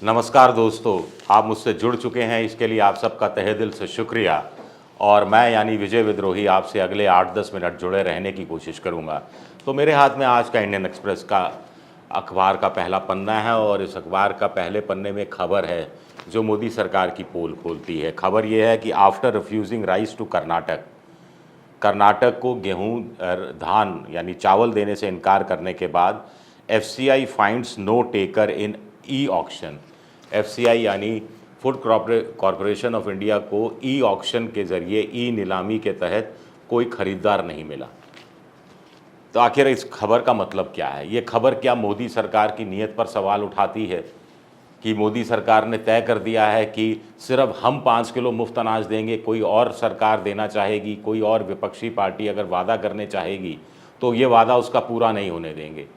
नमस्कार दोस्तों, आप मुझसे जुड़ चुके हैं, इसके लिए आप सबका तहे दिल से शुक्रिया। और मैं यानी विजय विद्रोही आपसे अगले 8-10 मिनट जुड़े रहने की कोशिश करूंगा। तो मेरे हाथ में आज का इंडियन एक्सप्रेस का अखबार का पहला पन्ना है और इस अखबार का पहले पन्ने में खबर है जो मोदी सरकार की पोल खोलती है। खबर ये है कि after refusing rice to Karnataka को गेहूं धान यानी चावल देने से इनकार करने के बाद FCI finds no taker in e auction. FCI यानी फूड कॉरपोरेशन ऑफ इंडिया को ई ऑक्शन के ज़रिए ई नीलामी के तहत कोई ख़रीदार नहीं मिला। तो आखिर इस खबर का मतलब क्या है? ये खबर क्या मोदी सरकार की नीयत पर सवाल उठाती है कि मोदी सरकार ने तय कर दिया है कि सिर्फ हम 5 किलो मुफ्त अनाज देंगे, कोई और सरकार देना चाहेगी, कोई और विपक्षी पार्टी अगर वादा करने चाहेगी तो ये वादा उसका पूरा नहीं होने देंगे।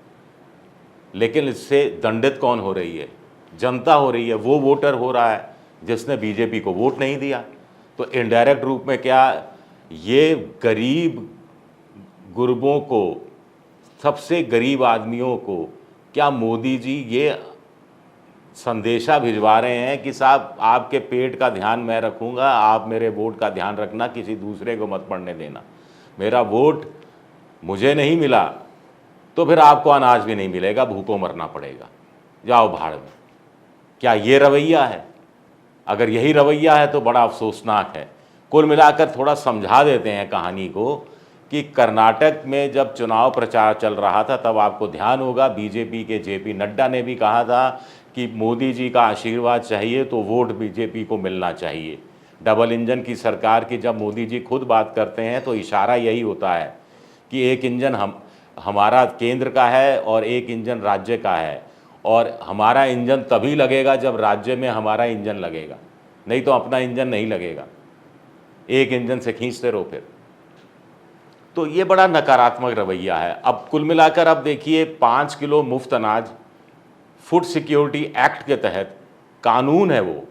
लेकिन इससे दंडित कौन हो रही है? जनता हो रही है, वो वोटर हो रहा है जिसने बीजेपी को वोट नहीं दिया। तो इनडायरेक्ट रूप में क्या ये गरीब गुरबों को, सबसे गरीब आदमियों को क्या मोदी जी ये संदेशा भिजवा रहे हैं कि साहब आपके पेट का ध्यान मैं रखूँगा, आप मेरे वोट का ध्यान रखना, किसी दूसरे को मत पड़ने देना। मेरा वोट मुझे नहीं मिला तो फिर आपको अनाज भी नहीं मिलेगा, भूखों मरना पड़ेगा, जाओ भाड़ में। क्या ये रवैया है? अगर यही रवैया है तो बड़ा अफसोसनाक है। कुल मिलाकर थोड़ा समझा देते हैं कहानी को कि कर्नाटक में जब चुनाव प्रचार चल रहा था तब आपको ध्यान होगा बीजेपी के जेपी नड्डा ने भी कहा था कि मोदी जी का आशीर्वाद चाहिए तो वोट बीजेपी को मिलना चाहिए। डबल इंजन की सरकार की जब मोदी जी खुद बात करते हैं तो इशारा यही होता है कि एक इंजन हमारा केंद्र का है और एक इंजन राज्य का है, और हमारा इंजन तभी लगेगा जब राज्य में हमारा इंजन लगेगा, नहीं तो अपना इंजन नहीं लगेगा। एक इंजन से खींचते रहो फिर। तो ये बड़ा नकारात्मक रवैया है। अब कुल मिलाकर अब देखिए 5 किलो मुफ्त अनाज फूड सिक्योरिटी एक्ट के तहत कानून है, वो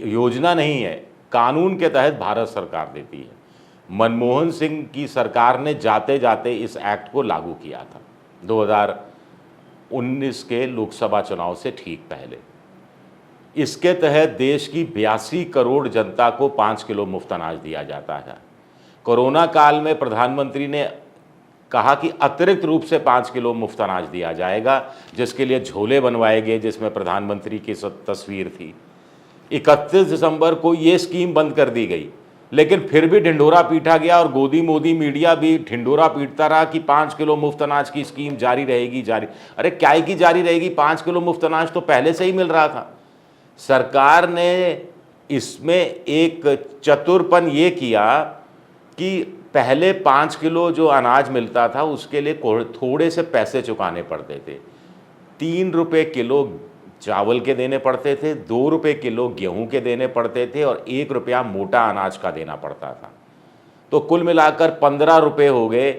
योजना नहीं है, कानून के तहत भारत सरकार देती है। मनमोहन सिंह की सरकार ने जाते जाते इस एक्ट को लागू किया था 2019 के लोकसभा चुनाव से ठीक पहले। इसके तहत देश की 82 करोड़ जनता को 5 किलो मुफ्त अनाज दिया जाता है। कोरोना काल में प्रधानमंत्री ने कहा कि अतिरिक्त रूप से 5 किलो मुफ्त अनाज दिया जाएगा, जिसके लिए झोले बनवाए गए जिसमें प्रधानमंत्री की तस्वीर थी। 31 दिसंबर को ये स्कीम बंद कर दी गई, लेकिन फिर भी ढिंढोरा पीटा गया और गोदी मोदी मीडिया भी ढिंढोरा पीटता रहा कि 5 किलो मुफ्त अनाज की स्कीम जारी रहेगी। अरे क्या की जारी रहेगी? 5 किलो मुफ्त अनाज तो पहले से ही मिल रहा था। सरकार ने इसमें एक चतुरपन ये किया कि पहले 5 किलो जो अनाज मिलता था उसके लिए थोड़े से पैसे चुकाने पड़ते थे। 3 रुपये किलो चावल के देने पड़ते थे, 2 रुपये किलो गेहूं के देने पड़ते थे और 1 रुपया मोटा अनाज का देना पड़ता था। तो कुल मिलाकर 15 रुपये हो गए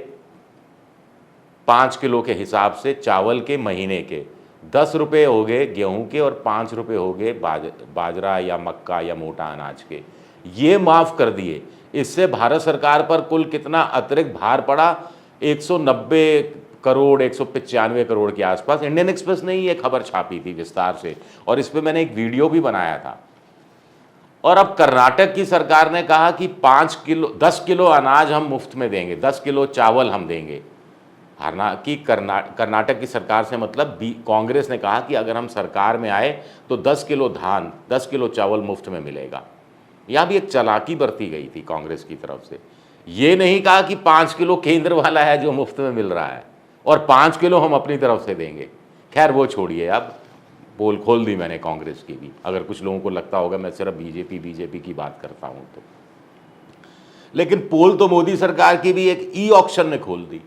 5 किलो के हिसाब से चावल के महीने के, 10 रुपये हो गए गेहूं के और 5 रुपये हो गए बाजरा या मक्का या मोटा अनाज के। ये माफ़ कर दिए। इससे भारत सरकार पर कुल कितना अतिरिक्त भार पड़ा? 190 करोड़ 195 करोड़ के आसपास। इंडियन एक्सप्रेस ने ये खबर छापी थी विस्तार से और इस पे मैंने एक वीडियो भी बनाया था। और अब कर्नाटक की सरकार ने कहा कि 10 किलो अनाज हम मुफ्त में देंगे, 10 किलो चावल हम देंगे। हालांकि कर्नाटक की सरकार से मतलब कांग्रेस ने कहा कि अगर हम सरकार में आए तो 10 किलो धान, 10 किलो चावल मुफ्त में मिलेगा। यह भी एक चालाकी बरती गई थी कांग्रेस की तरफ से। ये नहीं कहा कि 5 किलो केंद्र वाला है जो मुफ्त में मिल रहा है और 5 किलो हम अपनी तरफ से देंगे। खैर वो छोड़िए, अब पोल खोल दी मैंने कांग्रेस की भी, अगर कुछ लोगों को लगता होगा मैं सिर्फ बीजेपी की बात करता हूं तो। लेकिन पोल तो मोदी सरकार की भी एक ई ऑक्शन ने खोल दी।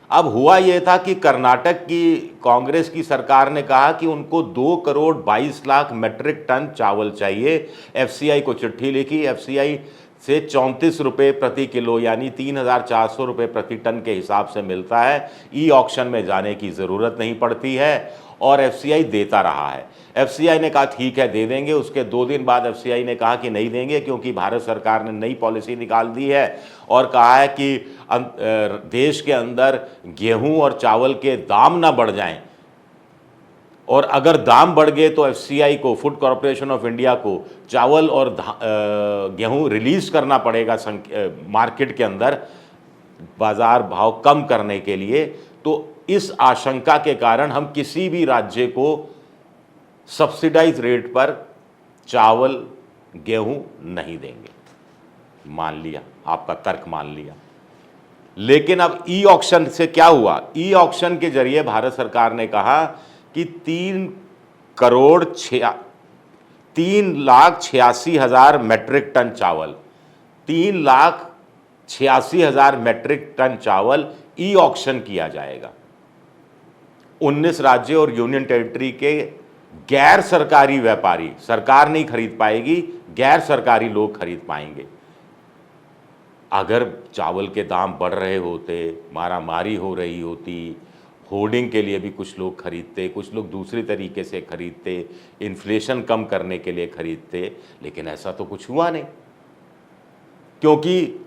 अब हुआ यह था कि कर्नाटक की कांग्रेस की सरकार ने कहा कि उनको 2 करोड़ 22 लाख मीट्रिक टन चावल चाहिए। एफसीआई को चिट्ठी लिखी, एफसीआई से 34 रुपये प्रति किलो यानी 3,400 रुपये प्रति टन के हिसाब से मिलता है। ई ऑक्शन में जाने की ज़रूरत नहीं पड़ती है और एफसीआई देता रहा है। एफसीआई ने कहा ठीक है दे देंगे। उसके 2 दिन बाद एफसीआई ने कहा कि नहीं देंगे, क्योंकि भारत सरकार ने नई पॉलिसी निकाल दी है और कहा है कि देश के अंदर गेहूं और चावल के दाम ना बढ़ जाएं, और अगर दाम बढ़ गए तो एफसीआई को, फूड कॉरपोरेशन ऑफ इंडिया को चावल और गेहूं रिलीज करना पड़ेगा मार्केट के अंदर बाजार भाव कम करने के लिए। तो इस आशंका के कारण हम किसी भी राज्य को सब्सिडाइज रेट पर चावल गेहूं नहीं देंगे। मान लिया, आपका तर्क मान लिया। लेकिन अब ई ऑक्शन से क्या हुआ? ई ऑक्शन के जरिए भारत सरकार ने कहा कि 3,86,000 मेट्रिक टन चावल, 3,86,000 मेट्रिक टन चावल ई ऑक्शन किया जाएगा। 19 राज्य और यूनियन टेरिटरी के गैर सरकारी व्यापारी, सरकार नहीं खरीद पाएगी, गैर सरकारी लोग खरीद पाएंगे। अगर चावल के दाम बढ़ रहे होते, मारामारी हो रही होती, होर्डिंग के लिए भी कुछ लोग खरीदते, कुछ लोग दूसरे तरीके से खरीदते, इन्फ्लेशन कम करने के लिए खरीदते, लेकिन ऐसा तो कुछ हुआ नहीं। क्योंकि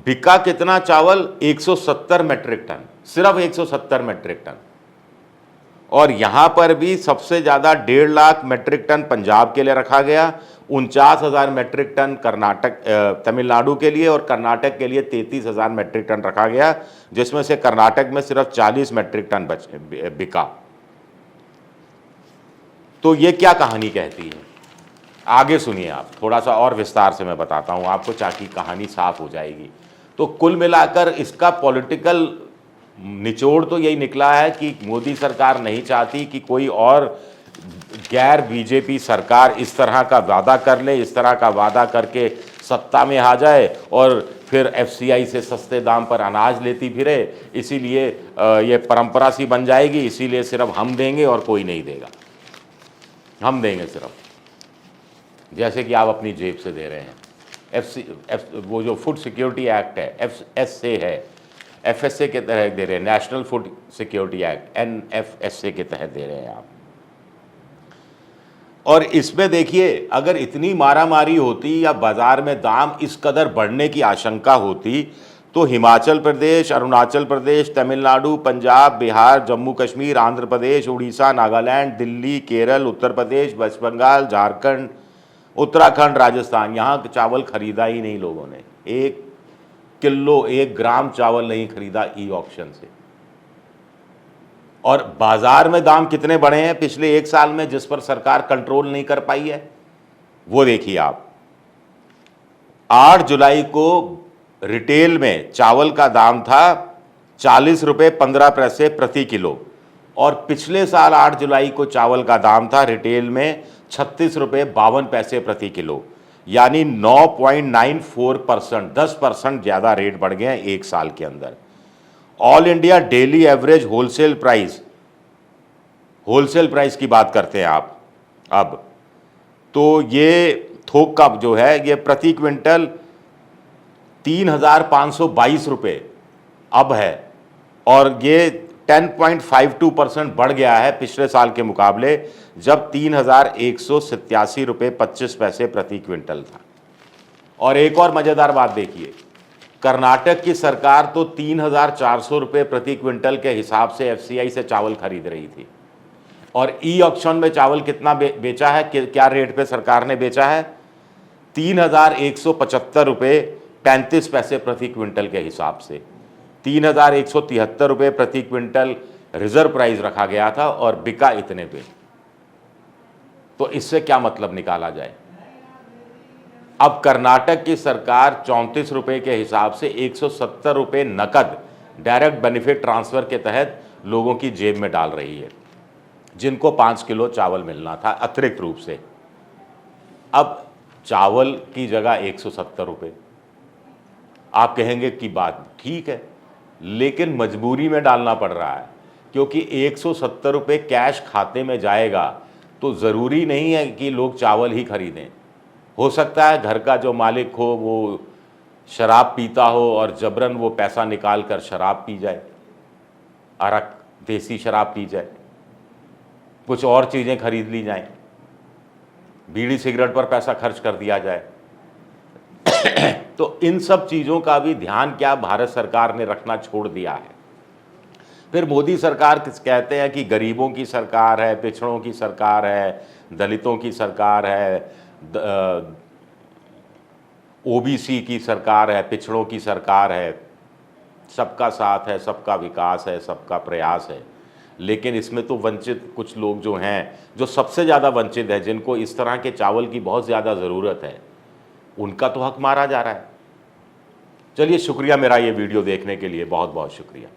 बिका कितना चावल? 170 मेट्रिक टन, सिर्फ 170 मेट्रिक टन। और यहां पर भी सबसे ज़्यादा 1.5 लाख मेट्रिक टन पंजाब के लिए रखा गया, 49,000 मेट्रिक टन कर्नाटक, तमिलनाडु के लिए, और कर्नाटक के लिए 33,000 मेट्रिक टन रखा गया, जिसमें से कर्नाटक में सिर्फ 40 मेट्रिक टन बिका। तो ये क्या कहानी कहती है? आगे सुनिए आप, थोड़ा सा और विस्तार से मैं बताता हूं आपको, ताकि कहानी साफ हो जाएगी। तो कुल मिलाकर इसका पॉलिटिकल निचोड़ तो यही निकला है कि मोदी सरकार नहीं चाहती कि कोई और गैर बीजेपी सरकार इस तरह का वादा कर ले, इस तरह का वादा करके सत्ता में आ जाए और फिर एफसीआई से सस्ते दाम पर अनाज लेती फिरे। इसीलिए ये परंपरा सी बन जाएगी, इसीलिए सिर्फ हम देंगे और कोई नहीं देगा, हम देंगे सिर्फ, जैसे कि आप अपनी जेब से दे रहे हैं। वो जो फूड सिक्योरिटी एक्ट है, एफएसए है, एफएसए के तहत दे रहे हैं, national food security act, NFSA के तहत दे रहे हैं आप। और इसमें देखिए, अगर इतनी मारामारी होती या बाजार में दाम इस कदर बढ़ने की आशंका होती, तो हिमाचल प्रदेश, अरुणाचल प्रदेश, तमिलनाडु, पंजाब, बिहार, जम्मू कश्मीर, आंध्र प्रदेश, उड़ीसा, नागालैंड, दिल्ली, केरल, उत्तर प्रदेश, वेस्ट बंगाल, झारखंड, उत्तराखंड, राजस्थान, यहाँ चावल खरीदा ही नहीं लोगों ने। 1 किलो, 1 ग्राम चावल नहीं खरीदा ई ऑक्शन से। और बाजार में दाम कितने बढ़े हैं पिछले 1 साल में, जिस पर सरकार कंट्रोल नहीं कर पाई है? वो देखिए आप। 8 जुलाई को रिटेल में चावल का दाम था 40 रुपये 15 पैसे प्रति किलो, और पिछले साल 8 जुलाई को चावल का दाम था रिटेल में 36 रुपये 52 पैसे प्रति किलो, यानी 9.94%, 10% ज़्यादा रेट बढ़ गए हैं 1 साल के अंदर। All India daily average wholesale price की बात करते हैं आप अब, तो ये थोक का जो है, ये प्रति क्विंटल 3,522 रुपये अब है, और ये 10.52% बढ़ गया है पिछले साल के मुकाबले, जब 3,187 रुपये 25 पैसे प्रति क्विंटल था। और एक और मज़ेदार बात देखिए, कर्नाटक की सरकार तो 3,400 रुपये प्रति क्विंटल के हिसाब से एफसीआई से चावल खरीद रही थी, और ई ऑक्शन में चावल कितना बेचा है, क्या रेट पे सरकार ने बेचा है? 3,175 रुपये 35 पैसे प्रति क्विंटल के हिसाब से। 3,173 रुपये प्रति क्विंटल रिजर्व प्राइस रखा गया था, और बिका इतने पे। तो इससे क्या मतलब निकाला जाए? अब कर्नाटक की सरकार 34 रुपये के हिसाब से 170 रुपये नकद डायरेक्ट बेनिफिट ट्रांसफ़र के तहत लोगों की जेब में डाल रही है, जिनको 5 किलो चावल मिलना था अतिरिक्त रूप से। अब चावल की जगह 170 रुपये। आप कहेंगे कि बात ठीक है, लेकिन मजबूरी में डालना पड़ रहा है, क्योंकि 170 रुपये कैश खाते में जाएगा तो ज़रूरी नहीं है कि लोग चावल ही खरीदें। हो सकता है घर का जो मालिक हो वो शराब पीता हो और जबरन वो पैसा निकाल कर शराब पी जाए, अरक देसी शराब पी जाए, कुछ और चीज़ें खरीद ली जाएं, बीड़ी सिगरेट पर पैसा खर्च कर दिया जाए। तो इन सब चीज़ों का भी ध्यान क्या भारत सरकार ने रखना छोड़ दिया है? फिर मोदी सरकार कहते हैं कि गरीबों की सरकार है, पिछड़ों की सरकार है, दलितों की सरकार है, ओबीसी की सरकार है, पिछड़ों की सरकार है, सबका साथ है, सबका विकास है, सबका प्रयास है। लेकिन इसमें तो वंचित कुछ लोग जो हैं, जो सबसे ज़्यादा वंचित हैं, जिनको इस तरह के चावल की बहुत ज़्यादा ज़रूरत है, उनका तो हक मारा जा रहा है। चलिए शुक्रिया, मेरा ये वीडियो देखने के लिए बहुत बहुत शुक्रिया।